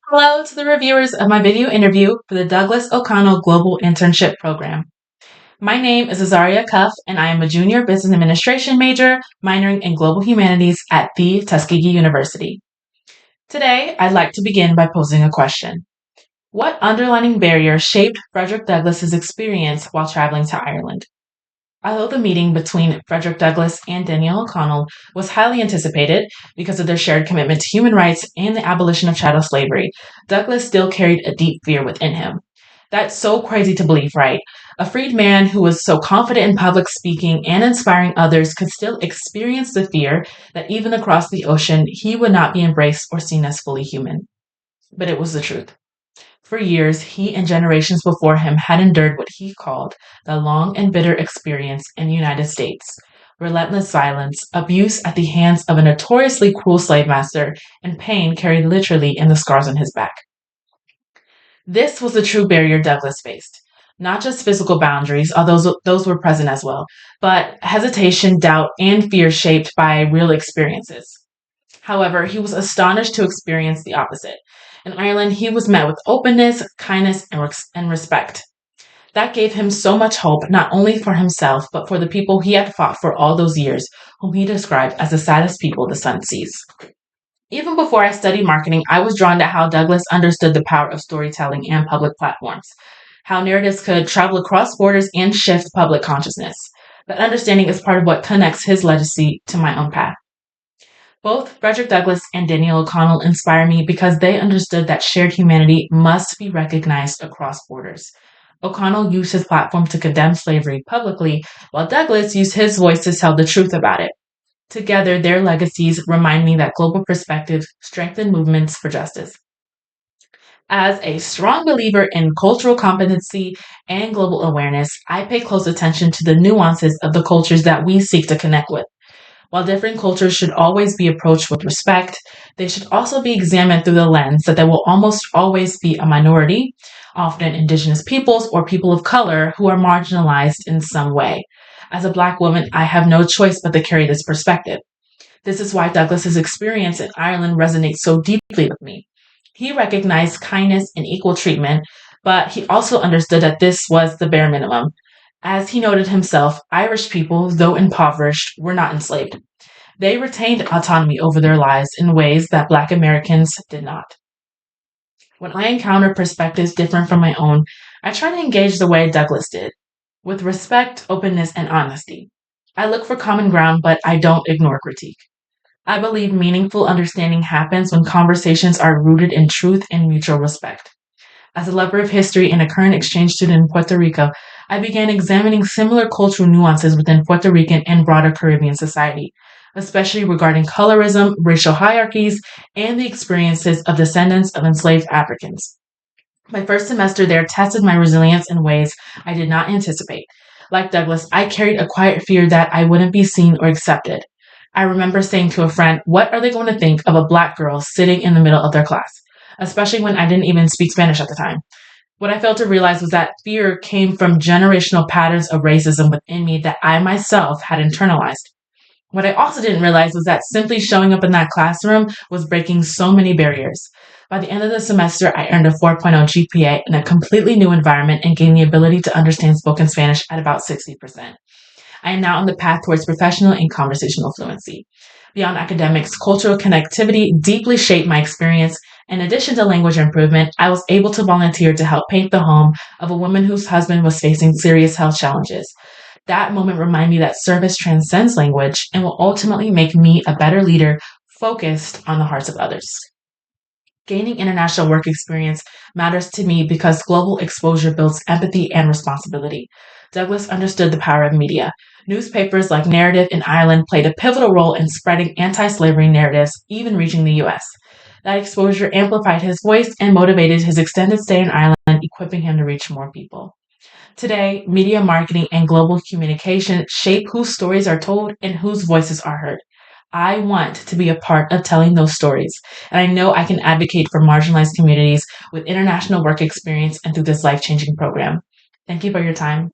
Hello to the reviewers of my video interview for the Douglas O'Connell Global Internship Program. My name is Azariah Cuff, and I am a junior business administration major minoring in global humanities at the Tuskegee University. Today, I'd like to begin by posing a question. What underlying barrier shaped Frederick Douglass's experience while traveling to Ireland? Although the meeting between Frederick Douglass and Daniel O'Connell was highly anticipated because of their shared commitment to human rights and the abolition of chattel slavery, Douglass still carried a deep fear within him. That's so crazy to believe, right? A freed man who was so confident in public speaking and inspiring others could still experience the fear that even across the ocean, he would not be embraced or seen as fully human. But it was the truth. For years, he and generations before him had endured what he called the long and bitter experience in the United States: relentless violence, abuse at the hands of a notoriously cruel slave master, and pain carried literally in the scars on his back. This was the true barrier Douglass faced. Not just physical boundaries, although those were present as well, but hesitation, doubt, and fear shaped by real experiences. However, he was astonished to experience the opposite. In Ireland, he was met with openness, kindness, and respect. That gave him so much hope, not only for himself, but for the people he had fought for all those years, whom he described as the saddest people the sun sees. Even before I studied marketing, I was drawn to how Douglass understood the power of storytelling and public platforms, how narratives could travel across borders and shift public consciousness. That understanding is part of what connects his legacy to my own path. Both Frederick Douglass and Daniel O'Connell inspire me because they understood that shared humanity must be recognized across borders. O'Connell used his platform to condemn slavery publicly, while Douglass used his voice to tell the truth about it. Together, their legacies remind me that global perspectives strengthen movements for justice. As a strong believer in cultural competency and global awareness, I pay close attention to the nuances of the cultures that we seek to connect with. While different cultures should always be approached with respect, they should also be examined through the lens that there will almost always be a minority, often indigenous peoples or people of color, who are marginalized in some way. As a Black woman, I have no choice but to carry this perspective. This is why Douglass's experience in Ireland resonates so deeply with me. He recognized kindness and equal treatment, but he also understood that this was the bare minimum. As he noted himself, Irish people, though impoverished, were not enslaved. They retained autonomy over their lives in ways that Black Americans did not. When I encounter perspectives different from my own, I try to engage the way Douglass did, with respect, openness, and honesty. I look for common ground, but I don't ignore critique. I believe meaningful understanding happens when conversations are rooted in truth and mutual respect. As a lover of history and a current exchange student in Puerto Rico, I began examining similar cultural nuances within Puerto Rican and broader Caribbean society, especially regarding colorism, racial hierarchies, and the experiences of descendants of enslaved Africans. My first semester there tested my resilience in ways I did not anticipate. Like Douglass, I carried a quiet fear that I wouldn't be seen or accepted. I remember saying to a friend, "What are they going to think of a Black girl sitting in the middle of their class?" Especially when I didn't even speak Spanish at the time. What I failed to realize was that fear came from generational patterns of racism within me that I myself had internalized. What I also didn't realize was that simply showing up in that classroom was breaking so many barriers. By the end of the semester, I earned a 4.0 GPA in a completely new environment and gained the ability to understand spoken Spanish at about 60%. I am now on the path towards professional and conversational fluency. Beyond academics, cultural connectivity deeply shaped my experience. In addition to language improvement, I was able to volunteer to help paint the home of a woman whose husband was facing serious health challenges. That moment reminded me that service transcends language and will ultimately make me a better leader focused on the hearts of others. Gaining international work experience matters to me because global exposure builds empathy and responsibility. Douglass understood the power of media. Newspapers like Narrative in Ireland played a pivotal role in spreading anti-slavery narratives, even reaching the US. That exposure amplified his voice and motivated his extended stay in Ireland, equipping him to reach more people. Today, media marketing and global communication shape whose stories are told and whose voices are heard. I want to be a part of telling those stories, and I know I can advocate for marginalized communities with international work experience and through this life-changing program. Thank you for your time.